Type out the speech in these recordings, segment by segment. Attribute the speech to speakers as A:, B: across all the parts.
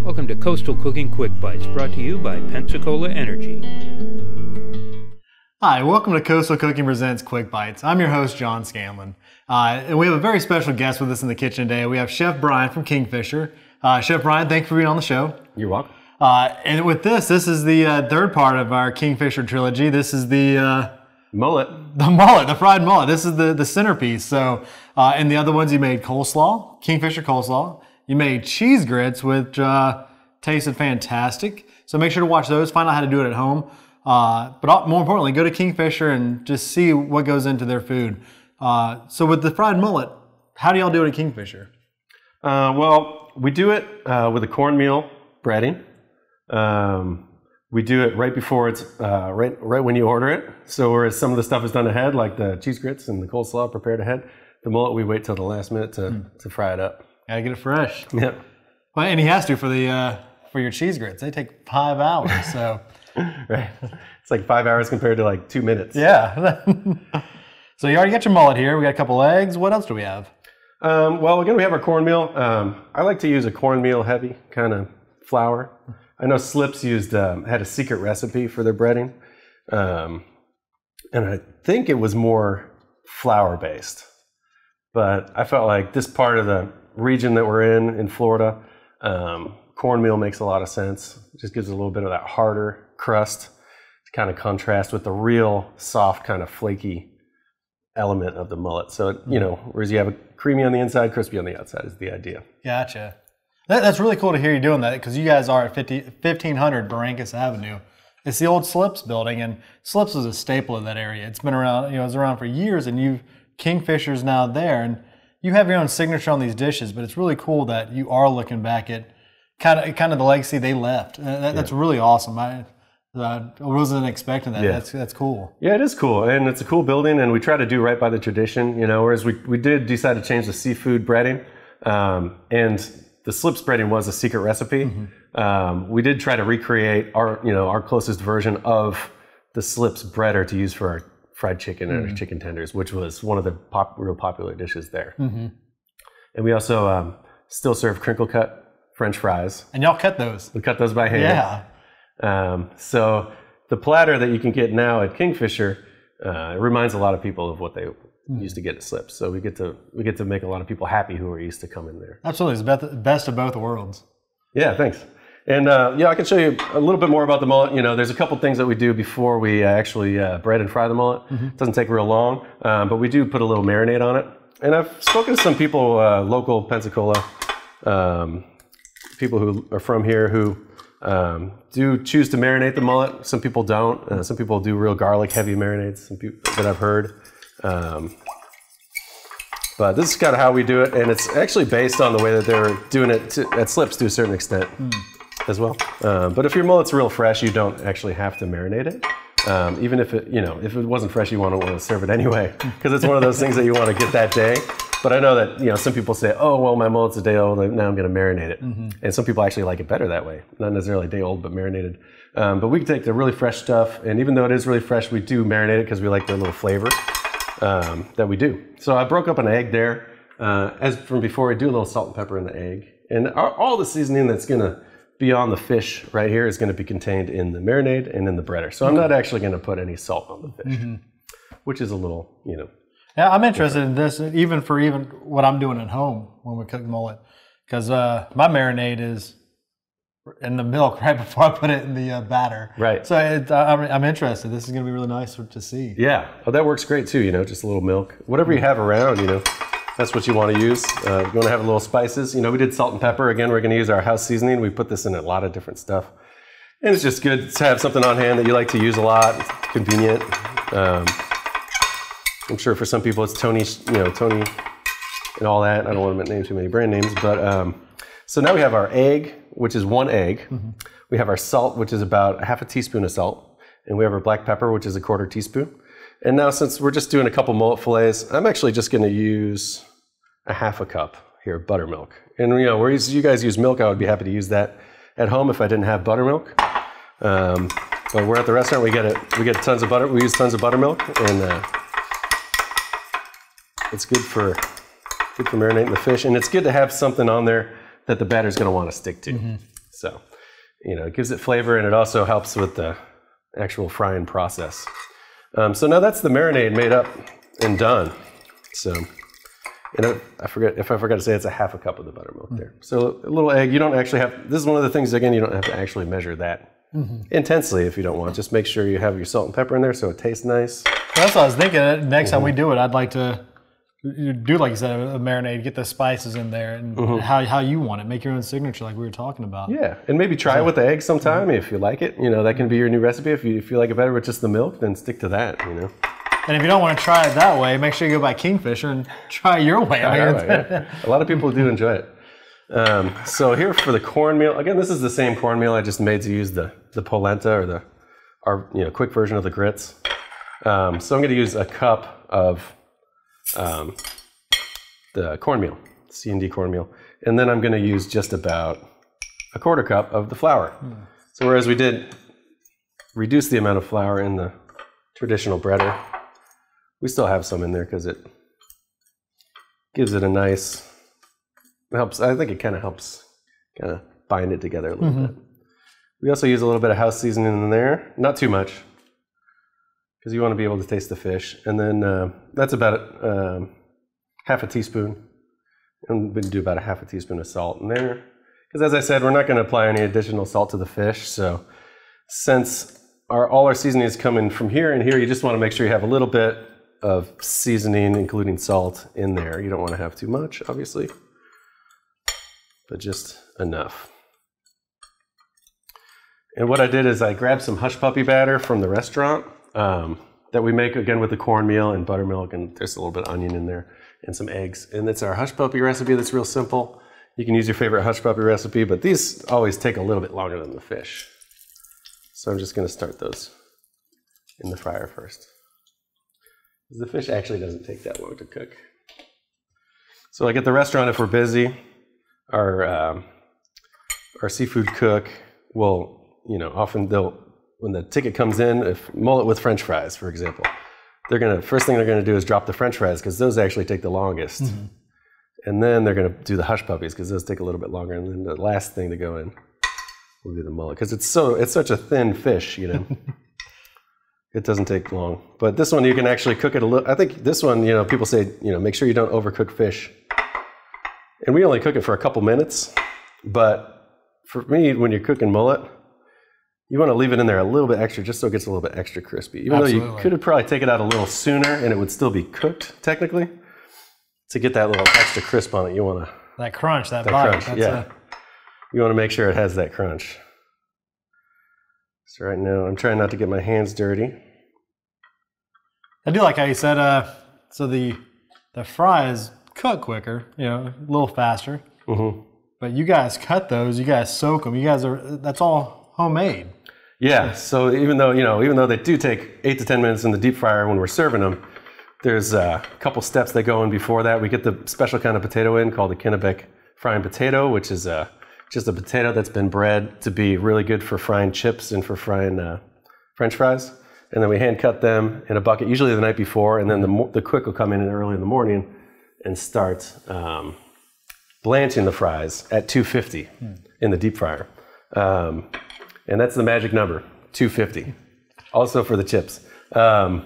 A: Welcome to Coastal Cooking Quick Bites, brought to you by Pensacola Energy.
B: Hi, welcome to Coastal Cooking Presents Quick Bites. I'm your host, John Scanlon. And we have a very special guest with us in the kitchen today. We have Chef Brian from Kingfisher. Chef Brian, thanks for being on the show.
C: You're welcome.
B: And with this is the third part of our Kingfisher trilogy. This is the
C: Mullet.
B: The mullet, the fried mullet. This is the centerpiece. So, and the other ones you made coleslaw, Kingfisher coleslaw. You made cheese grits, which tasted fantastic. So make sure to watch those, find out how to do it at home. But more importantly, go to Kingfisher and just see what goes into their food. So with the fried mullet, how do y'all do it at Kingfisher?
C: Well, we do it with a cornmeal breading. We do it right before it's right when you order it. So whereas some of the stuff is done ahead, like the cheese grits and the coleslaw prepared ahead, the mullet we wait till the last minute to fry it up.
B: Gotta get it fresh.
C: Yeah.
B: Well, and he has to for your cheese grits. They take 5 hours. So
C: right. It's like 5 hours compared to like 2 minutes.
B: Yeah. So you already got your mullet here. We got a couple eggs. What else do we have?
C: Well, again, we have our cornmeal. I like to use a cornmeal heavy kind of flour. I know Slips had a secret recipe for their breading. And I think it was more flour based. But I felt like this part of the region that we're in Florida, cornmeal makes a lot of sense. It just gives a little bit of that harder crust to kind of contrast with the real soft, kind of flaky element of the mullet. So, whereas you have a creamy on the inside, crispy on the outside is the idea.
B: Gotcha. That's really cool to hear you doing that, because you guys are at 1500 Barrancas Avenue. It's the old Slips building, and Slips was a staple of that area. It's been around, it was around for years, and Kingfisher's now there, and you have your own signature on these dishes, but it's really cool that you are looking back at kind of the legacy they left. That's really awesome. I wasn't expecting that. Yeah. That's cool.
C: Yeah, it is cool, and it's a cool building, and we try to do right by the tradition. Whereas we did decide to change the seafood breading, and the Slips breading was a secret recipe. Mm-hmm. We did try to recreate our closest version of the Slips breader to use for our fried chicken and chicken tenders, which was one of the real popular dishes there. Mm-hmm. And we also still serve crinkle cut French fries.
B: And y'all cut those?
C: We cut those by hand. Yeah. So the platter that you can get now at Kingfisher it reminds a lot of people of what they used to get at Slips. So we get to make a lot of people happy who are used to coming there.
B: Absolutely, it's the best of both worlds.
C: Yeah, thanks. And I can show you a little bit more about the mullet. There's a couple things that we do before we actually bread and fry the mullet. Mm-hmm. It doesn't take real long, but we do put a little marinade on it. And I've spoken to some people, local Pensacola, people who are from here who do choose to marinate the mullet. Some people don't. Some people do real garlic heavy marinades, that I've heard. But this is kind of how we do it, and it's actually based on the way that they're doing it at Slips to a certain extent. As well. But if your mullet's real fresh, you don't actually have to marinate it. Even if if it wasn't fresh, you want to serve it anyway, because it's one of those things that you want to get that day. But I know that some people say, oh, well, my mullet's a day old, now I'm going to marinate it. Mm-hmm. And some people actually like it better that way, not necessarily a day old, but marinated. But we can take the really fresh stuff, and even though it is really fresh, we do marinate it because we like the little flavor that we do. So I broke up an egg there. As from before, I do a little salt and pepper in the egg, and all the seasoning that's going to be on the fish right here is going to be contained in the marinade and in the breader. So I'm not actually going to put any salt on the fish, which is a little,
B: Yeah, I'm interested in this, even for what I'm doing at home when we cook mullet, because my marinade is in the milk right before I put it in the batter. Right. So I'm interested. This is going to be really nice to see.
C: Yeah. Oh, that works great too. Just a little milk, whatever you have around. That's what you want to use. You want to have a little spices. We did salt and pepper. Again, we're going to use our house seasoning. We put this in a lot of different stuff. And it's just good to have something on hand that you like to use a lot. It's convenient. I'm sure for some people it's Tony and all that. I don't want to name too many brand names. But so now we have our egg, which is 1 egg. Mm-hmm. We have our salt, which is about half a teaspoon of salt. And we have our black pepper, which is a 1/4 teaspoon. And now since we're just doing a couple mullet fillets, I'm actually just going to use a 1/2 cup here of buttermilk. And whereas you guys use milk, I would be happy to use that at home if I didn't have buttermilk. But we're at the restaurant, we get tons of butter. We use tons of buttermilk, and it's good for marinating the fish. And it's good to have something on there that the batter's going to want to stick to. So, you know, it gives it flavor, and it also helps with the actual frying process. So now that's the marinade made up and done. So, you know, I forgot to say it's a half a cup of the buttermilk there. So a little egg. You don't actually have. This is one of the things, again, you don't have to actually measure that intensely if you don't want. Just make sure you have your salt and pepper in there so it tastes nice.
B: That's what I was thinking. Next time we do it, I'd like to do, like you said, a marinade, get the spices in there, and how you want it. Make your own signature, like we were talking about.
C: Yeah, and maybe try it with the egg sometime if you like it. You know, that can be your new recipe. If you like it better with just the milk, then stick to that, you know.
B: And if you don't want to try it that way, make sure you go by Kingfisher and try your way.
C: Yeah. A lot of people do enjoy it. So here for the cornmeal, again, this is the same cornmeal I just made to use the polenta or our quick version of the grits. So I'm going to use a cup of the cornmeal, C&D cornmeal, and then I'm going to use just about a quarter cup of the flour. So whereas we did reduce the amount of flour in the traditional breader, we still have some in there because it gives it a nice, I think it kind of helps bind it together a little bit. We also use a little bit of house seasoning in there, not too much, because you want to be able to taste the fish. And then that's about half a teaspoon. And we do about a half a teaspoon of salt in there. Because as I said, we're not going to apply any additional salt to the fish. So since all our seasoning is coming from here and here, you just want to make sure you have a little bit of seasoning, including salt, in there. You don't want to have too much, obviously, but just enough. And what I did is I grabbed some hush puppy batter from the restaurant that we make, again, with the cornmeal and buttermilk, and there's a little bit of onion in there and some eggs. And it's our hush puppy recipe that's real simple. You can use your favorite hush puppy recipe, but these always take a little bit longer than the fish. So I'm just going to start those in the fryer first. The fish actually doesn't take that long to cook. So like at the restaurant, if we're busy, our seafood cook will, often when the ticket comes in, if mullet with French fries, for example, first thing they're gonna do is drop the French fries because those actually take the longest. And then they're gonna do the hush puppies because those take a little bit longer. And then the last thing to go in will be the mullet because it's such a thin fish, It doesn't take long. But this one, you can actually cook it a little. I think this one, people say, make sure you don't overcook fish. And we only cook it for a couple minutes. But for me, when you're cooking mullet, you want to leave it in there a little bit extra just so it gets a little bit extra crispy. Even though you could have probably taken it out a little sooner and it would still be cooked, technically. To get that little extra crisp on it, you want to...
B: That crunch, that bite.
C: Crunch, You want to make sure it has that crunch. So right now, I'm trying not to get my hands dirty.
B: I do like how you said, so the fries cook quicker, a little faster. But you guys cut those, you guys soak them, that's all homemade.
C: Yeah, so even though they do take 8 to 10 minutes in the deep fryer when we're serving them, there's a couple steps that go in before that. We get the special kind of potato in called the Kennebec frying potato, which is just a potato that's been bred to be really good for frying chips and for frying French fries. And then we hand cut them in a bucket, usually the night before, and then the cook will come in early in the morning and start blanching the fries at 250 in the deep fryer. And that's the magic number, 250. Also for the chips.
B: And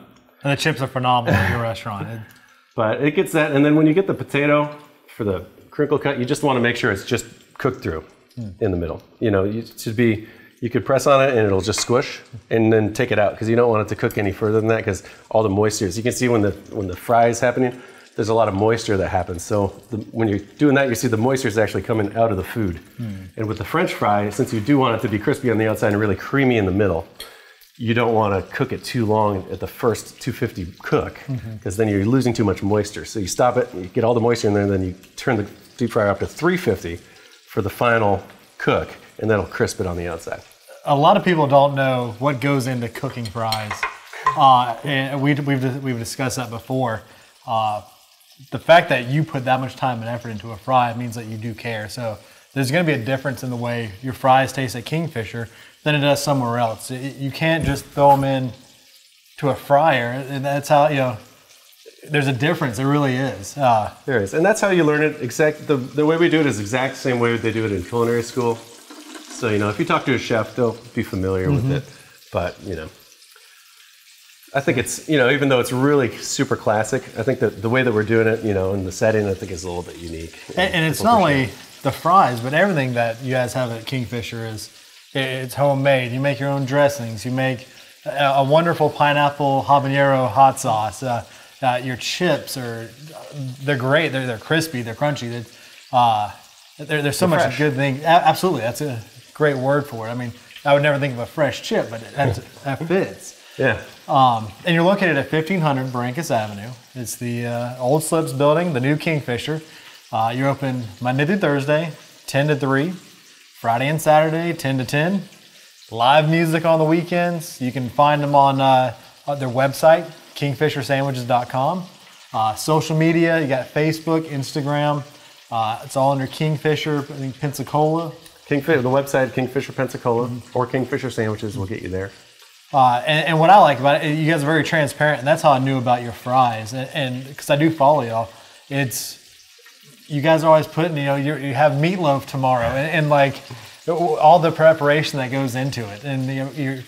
B: the chips are phenomenal at your restaurant.
C: But it gets that, and then when you get the potato for the crinkle cut, you just want to make sure it's just cooked through in the middle. You could press on it and it'll just squish and then take it out because you don't want it to cook any further than that because all the moisture, as you can see when the fry is happening, there's a lot of moisture that happens. So when you're doing that, you see the moisture is actually coming out of the food. And with the French fry, since you do want it to be crispy on the outside and really creamy in the middle, you don't want to cook it too long at the first 250 cook because then you're losing too much moisture. So you stop it, you get all the moisture in there, and then you turn the deep fryer up to 350 for the final cook, and that'll crisp it on the outside.
B: A lot of people don't know what goes into cooking fries, and we've discussed that before. The fact that you put that much time and effort into a fry means that you do care. So there's going to be a difference in the way your fries taste at Kingfisher than it does somewhere else. You can't just throw them in to a fryer, and that's how there's a difference. There really is.
C: There is, and that's how you learn it. The way we do it is exact same way they do it in culinary school. So if you talk to a chef, they'll be familiar with it. But I think it's even though it's really super classic, I think that the way that we're doing it, in the setting, I think is a little bit unique.
B: And it's not only the fries, but everything that you guys have at Kingfisher it's homemade. You make your own dressings. You make a wonderful pineapple habanero hot sauce. Your chips they're great. They're crispy. They're crunchy. There's so much good things. Absolutely, that's a great word for it. I mean, I would never think of a fresh chip, but that fits.
C: Yeah.
B: And you're located at 1500 Barrancas Avenue. It's the old Slips building, the new Kingfisher. You're open Monday through Thursday, 10 to 3. Friday and Saturday, 10 to 10. Live music on the weekends. You can find them on their website, kingfishersandwiches.com. Social media, you got Facebook, Instagram. It's all under Kingfisher, I think Pensacola.
C: The website, Kingfisher Pensacola, or Kingfisher Sandwiches will get you there.
B: And what I like about it, you guys are very transparent, and that's how I knew about your fries. And because I do follow y'all, you guys are always putting, you have meatloaf tomorrow, and like all the preparation that goes into it, and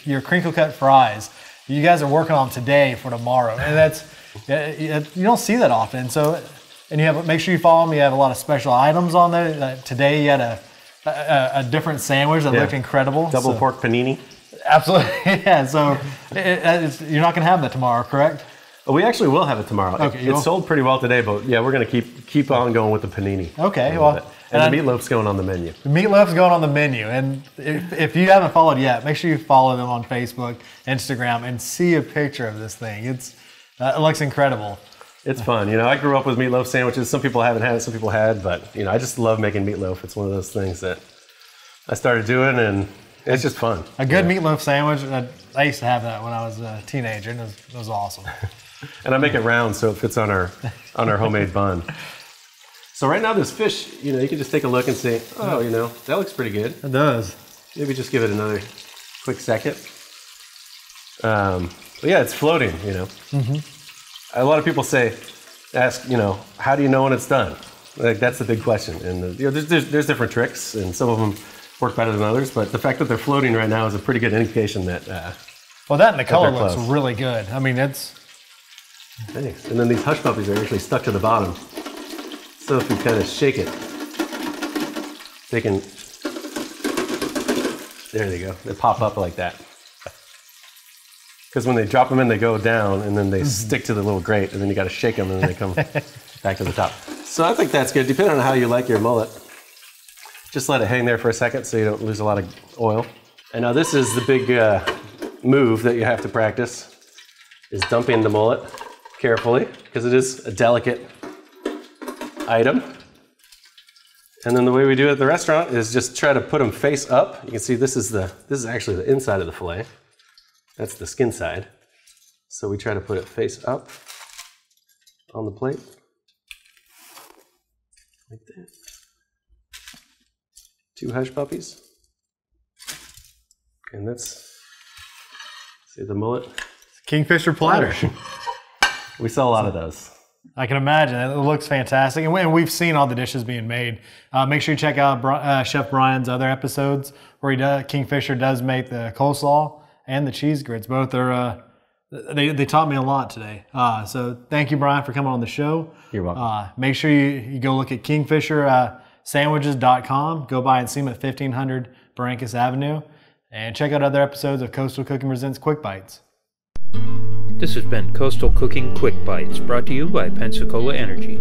B: your crinkle cut fries, you guys are working on today for tomorrow, and you don't see that often. So, and make sure you follow them. You have a lot of special items on there. Today you had a different sandwich that looked incredible.
C: Double pork panini.
B: Absolutely, yeah. So you're not going to have that tomorrow, correct?
C: We actually will have it tomorrow.
B: Okay,
C: it sold pretty well today, but yeah, we're going to keep on going with the panini.
B: Okay, well,
C: and the meatloaf's going on the menu.
B: The meatloaf's going on the menu, and if you haven't followed yet, make sure you follow them on Facebook, Instagram, and see a picture of this thing. It looks incredible.
C: It's fun. I grew up with meatloaf sandwiches. Some people haven't had it, some people had, but I just love making meatloaf. It's one of those things that I started doing, and it's just fun.
B: A good meatloaf sandwich. I used to have that when I was a teenager, and it was awesome.
C: And I make it round so it fits on our homemade bun. So right now this fish, you can just take a look and say, oh, that looks pretty good.
B: It does.
C: Maybe just give it another quick second. But yeah, it's floating. A lot of people ask, how do you know when it's done? Like that's the big question. And there's different tricks, and some of them work better than others. But the fact that they're floating right now is a pretty good indication that.
B: Well, that and the color looks really good. I mean, it's.
C: Thanks. And then these hush puppies are actually stuck to the bottom. So if you kind of shake it, they can. There they go. They pop up like that. Because when they drop them in, they go down, and then they stick to the little grate, and then you got to shake them, and then they come back to the top. So I think that's good, depending on how you like your mullet. Just let it hang there for a second so you don't lose a lot of oil. And now this is the big move that you have to practice, is dumping the mullet carefully, because it is a delicate item. And then the way we do it at the restaurant is just try to put them face up. You can see this is actually the inside of the fillet. That's the skin side. So we try to put it face up on the plate. Like that. 2 hush puppies. And that's, see the mullet?
B: Kingfisher platter.
C: We sell a lot of those.
B: I can imagine. It looks fantastic. And we've seen all the dishes being made. Make sure you check out Chef Brian's other episodes where Kingfisher does make the coleslaw and the cheese grits. Both are, they taught me a lot today. So thank you, Brian, for coming on the show.
C: You're welcome.
B: Make sure you go look at kingfishersandwiches.com. Go by and see them at 1500 Barrancas Avenue. And check out other episodes of Coastal Cooking Presents Quick Bites.
A: This has been Coastal Cooking Quick Bites, brought to you by Pensacola Energy.